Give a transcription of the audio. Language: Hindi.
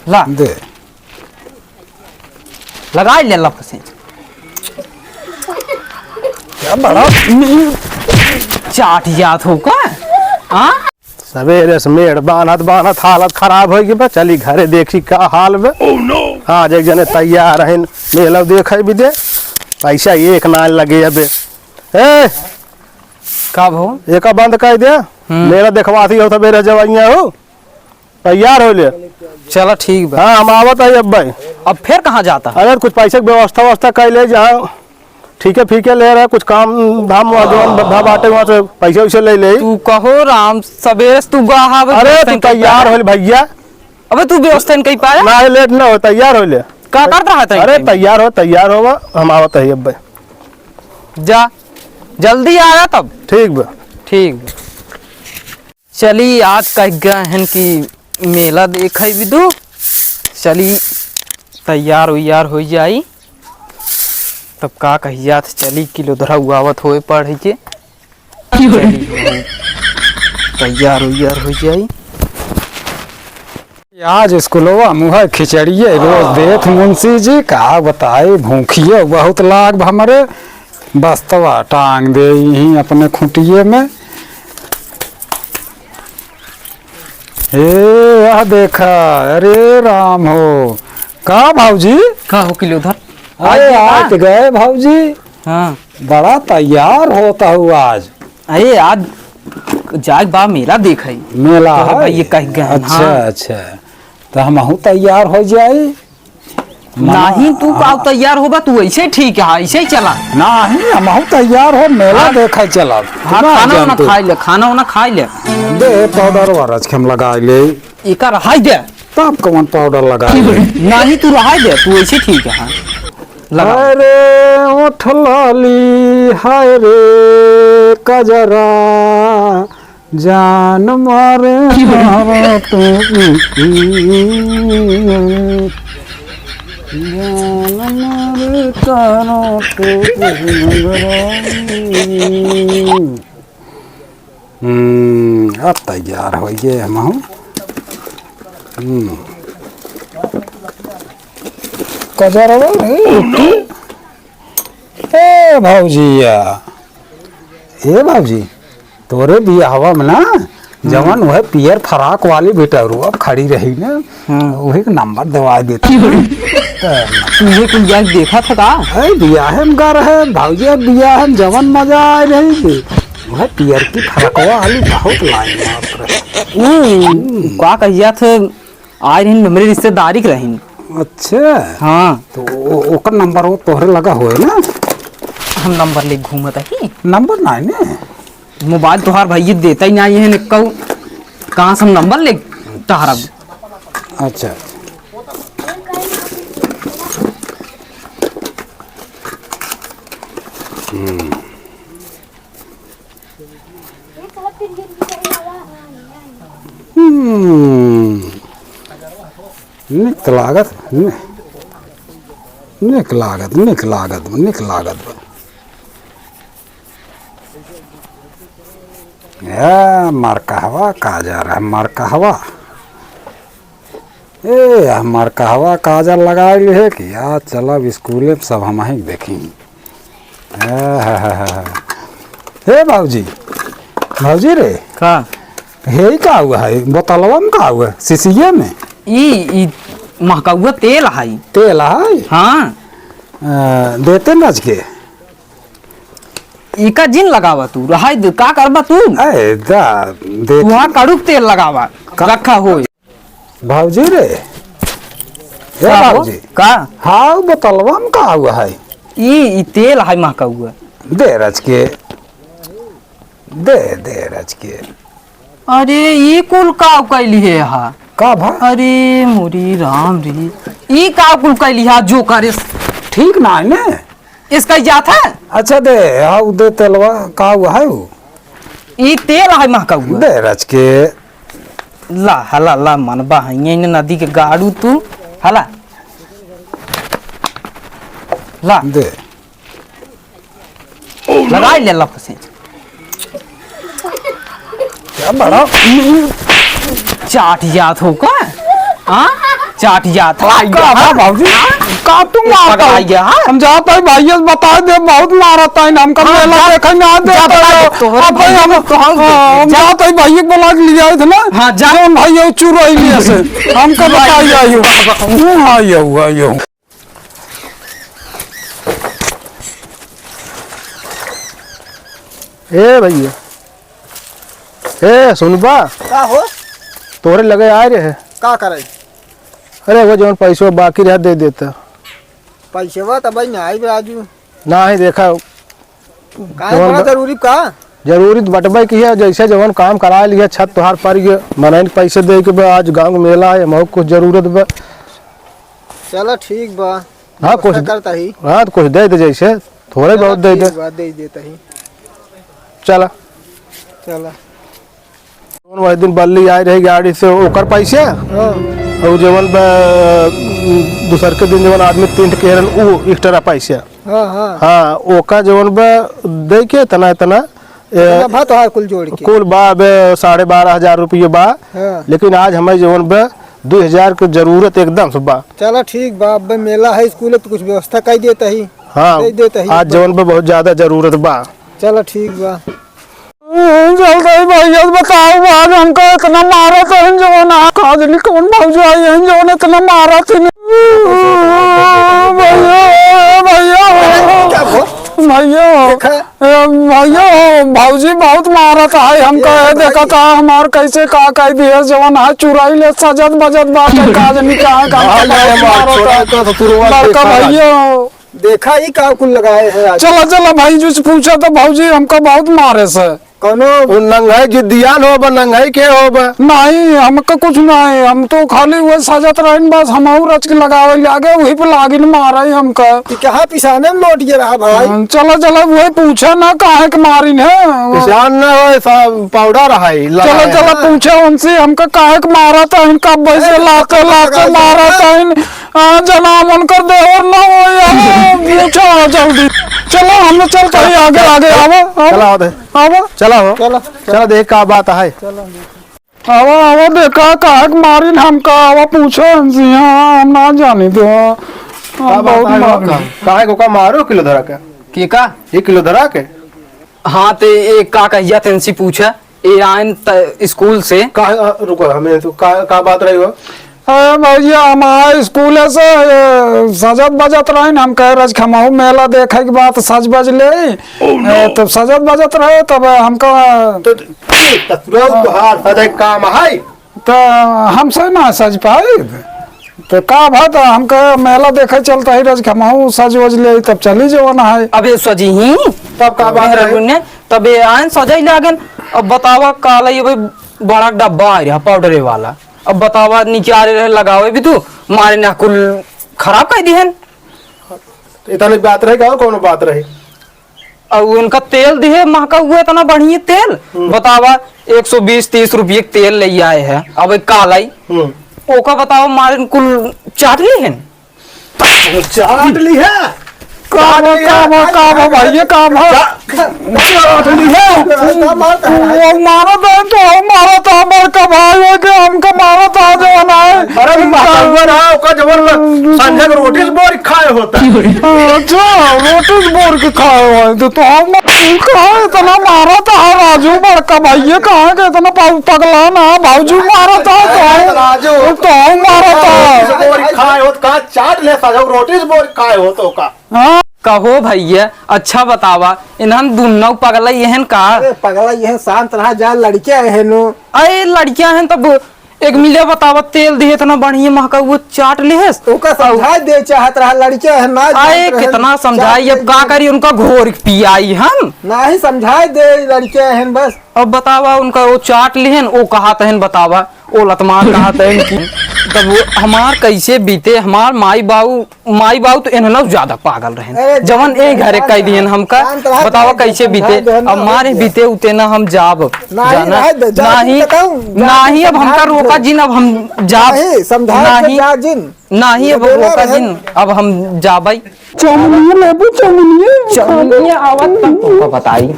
ला दे लगाई ले लप से क्या बड़ा चाट जात हो का। हाँ सवेरे से मेड़ बानत बानत हालत खराब हो गई। चली घरे देखी का हाल में। आज एक जने तैयार है मेला देखे भी दे पैसा एक ना लगे अबे। ए कब हो एक बंद कर दे मेरा देखवाती हो तो मेरे जवाइया हो तैयार हो ले। चलो ठीक बा। हाँ हम आवत है अब भाई। अब फिर कहाँ जाता। अरे कुछ पैसे की व्यवस्था कर ले जहाँ ठीके फीके ले रहे कुछ काम धाम बद्धा बाटे वहाँ से पैसे वैसे ले ले। तू कहो राम सवेरे तू गहा। अरे तू तैयार हो भैया। अबे तू व्यवस्था नहीं कर पाया ना लेट ना हो तैयार हो ले। का कर रहा था। अरे तैयार हो हम आवत है अब भाई। जा जल्दी आया तब। ठीक बा ठीक चली आज कह गए हैं कि मेला देख भी दो। चली तैयार उयार हो जाई तब का कहिया चली किलो धरा उआवत होए पढ़े के तैयार उयार हो जाई। आज स्कूलवा मुँह खिचड़िए रोज देख मुंशी जी का बताए भूखिए बहुत लाग हमारे बस्तवा टांग दे यहीं अपने खुटिये में। हे यह देखा अरे राम हो का भाऊजी का हो किलो धर अरे आज गए भाऊजी। हाँ बड़ा तैयार होता हूँ आज। अरे आज जाग बा मेला देख मेला तो है भाई ये कह गए। अच्छा हाँ। अच्छा तो हम तैयार हो जाए। नहीं तू का तैयार होगा तू ऐसे ठीक है ऐसे ही चला। नहीं हम तैयार हो मेला देखा चला। हाँ खाना वाना खाई ले खाना वाना खाई ले। दे पाउडर वारज के हम लगा ले। एक रहा दे तब कौन पाउडर लगा ले। नहीं तू रहा दे तू ऐसे ठीक है। हाँ लगा। हाय रे ओठ लाली हाय रे कजरा जान मारे मारो तू जान मारे करो तू। अब तैयार हो गए हम। कजरवा ए भाऊजिया ए भाऊजी तोरे बियाहवा में ना जवन वह पियर फराक वाली बेटरू अब खड़ी रही ना वही का नंबर दवा देती। तुझे कुछ जाग देखा था का। बियाह में गा रहे भाऊजी बियाह में जवन मजा आ रही थी वह पियर की फराकवा वाली बहुत लाइन का कहिया थे आए रही मेरे रिश्तेदारी के रही। अच्छा हाँ तो ओकर नंबर वो तोहरे लगा हुए ना। हम नंबर ले घूमत ही नंबर नहीं ने मोबाइल तोहार भाई देता ही नहीं है कहू कहाँ से हम नंबर ले तहारा। अच्छा निक लागत निक लागत मार कहवा का जा रहा है मार कहवा। ए मार कहवा काजल लगा ली है कि यार चला स्कूल में सब हम ही देखेंगे। हे भाऊजी भाऊजी रे का हे का हुआ है बोतलवा में का हुआ शीशिये में ई महकौआ तेल है। तेल है हाँ देते नच के इका जिन लगावा तू रहा का करबा तू दे वहाँ कड़ूक तेल लगावा रखा हो भाऊजी रे हे भाऊजी का। हाँ बोतलवा में का हुआ है ई तेल है महकौआ दे रच के दे रच के। अरे ये कुल का कैली है हा का भा अरे मोरी राम रे ई का कुल कैली हा जो करे ठीक ना है ने इसका जात है। अच्छा दे हाँ दे तेलवा का हुआ है वो ई तेल है महकौआ दे रच के ला हला ला मनबा है ये नदी के गाड़ू तू हला ला दे लगाई ले लप से क्या बड़ा चाट जात हो का? हाँ चाट जात का भाजी का तुम मारता पकड़ा गया, हाँ? हम जाता है भाई बता दे बहुत मारता है हमका मेला देखे ना दे तोहरा भाई हम जाता है भाई बोला के लिया थे ना। हाँ, जा। जौन भाई चुराई लिए से हमका बताई आयो आयो ए भैया ए सुनबा का हो तोरे लगे आए रहे। का करे अरे वो जौन पैसों बाकी रह दे देता पैसेवा तब नहीं राजू ना ही देखा काहे बड़ा जरूरी का जरूरी बटबे की है जैसे जवन काम करा लिया छत तोहार पर गया मनैन पैसे दे के बा आज गांव में मेला है मऊ कुछ जरूरत बा। चलो ठीक बा हाँ कुछ करता ही हाँ तो कुछ दे दे जैसे थोड़े बहुत दे दे दे देता ही चला। चला वही दिन बल्ली आई रही गाड़ी से ओकर पैसे और जवन दूसर के दिन जवन आदमी 3 केरन उ एक्स्ट्रा पैसे हाँ हाँ हाँ ओका जवन दे के तना तना भा तो कुल जोड़ के कुल बा 12,500 रुपये बा। हाँ। लेकिन आज हमें जवन 2,000 की जरूरत एकदम से बा। चलो ठीक बा अब मेला है स्कूल तो कुछ व्यवस्था कर देता ही हाँ दे देता ही आज जवन बहुत ज्यादा जरूरत बा। चलो ठीक बा जल्दी भैया बताओ आज हमको इतना मारा था जो ना काजली कौन भाजी आई है जो ने इतना मारा थी भैया भैया भैया भाजी बहुत मारा था हमको देखा था हमार कैसे का कह दिया जवान हाथ चुराई ले सजत बजत बात काजली का भैया देखा ही का कुल लगाए है आज चला चला भाई जो पूछा था भाजी हमको बहुत मारे से कौनो नंगाई जिद्दियान हो बा नंगाई के हो बा नहीं हमको कुछ नहीं हम तो खाली वो सजत रहे बस हम रच के लगावे लागे वही पे लागिन मारा ही हमका कहा पिसाने में लौट गया रहा भाई चलो चलो वही पूछा ना काहे के मारिन है किसान न हो पाउडर है चलो चलो पूछे उनसे हमका काहे के मारा था इनका वैसे लाते लाते मारा था इन जनाब उनकर देवर ना हो पूछो जल्दी चलो हम चलते ही आगे आगे आवो चला दे आवो चला हो चला देख का बात है। आवो आवो देखा काहे के मारिन हमका आवो पूछो उनसे हाँ हम ना जानी दो काहे को का मारो किलो धरा के का 1 किलो धरा के हाँ ते एक का कहिया तेनसी पूछा ए आइन स्कूल से का रुको हमें तो का बात रही हो भैया हमारे स्कूल से सजत बजत रहे हम कह रहे खमाऊ मेला देखे के बाद सज बज ले तो सजत बजत रहे तब हमको सजा काम है तो हमसे ना सज पाए तो का बात हमको मेला देखे चलता ही रज खमाऊ सज वज ले तब चली जवाना है अबे सजी ही तब का बात रही ने तबे आइन सजाई लागन। अब बतावा काला ये बड़ा डब्बा आ रहा पाउडरे वाला अब बतावा नीचे आ रहे लगावे भी तू मारे ना कुल खराब कर दी है इतनी बात रही और कौन बात रही और उनका तेल दिए महका हुआ इतना बढ़िया तेल बतावा 120-30 रुपये तेल ले आए है अब कालाई ओका बताओ मारे कुल चाट ली है चाट ली है काम भैया काम मारा था तो मारा था बड़का भाई के हमको मारा था जवाना है अरे का जवन संजय रोटी से बोरी खाए होता अच्छा रोटी बोर के खाए हुए तो हम कहा इतना मारा था राजू बड़का भैया कहा के इतना पगला ना भाजू मारा था राजू तो मारा था बोरी खाए हो का चाट ले सजा रोटी से बोरी खाए हो तो का कहो भैया अच्छा बतावा इन्हन दुन्नौ पगला यहन का पगला यह शांत रहा जा लड़कियां है नो अरे लड़कियां हैं तब एक मिले बतावा तेल दिए इतना बढ़िया महका वो चाट ले ओका समझा दे चाहत रहा लड़कियां है ना अरे कितना समझाई अब का करी उनका घोर पियाई हम ना ही समझा दे लड़कियां हैं बस अब बतावा उनका वो चाट लिहन वो कहा तहन बतावा ओ लतमान कहा तहन की तब वो हमार कैसे बीते हमार माई बाबू तो इन्होंने ज्यादा पागल रहे जवन ए घरे कह दियन हमका बतावा कैसे बीते अब मारे बीते उते ना हम जाब जाना नहीं अब हमका रोका जिन अब हम जाब नहीं अब रोका जिन अब हम जाबाई चमनिया लेबू चमनिया चमनिया आवत तक बताई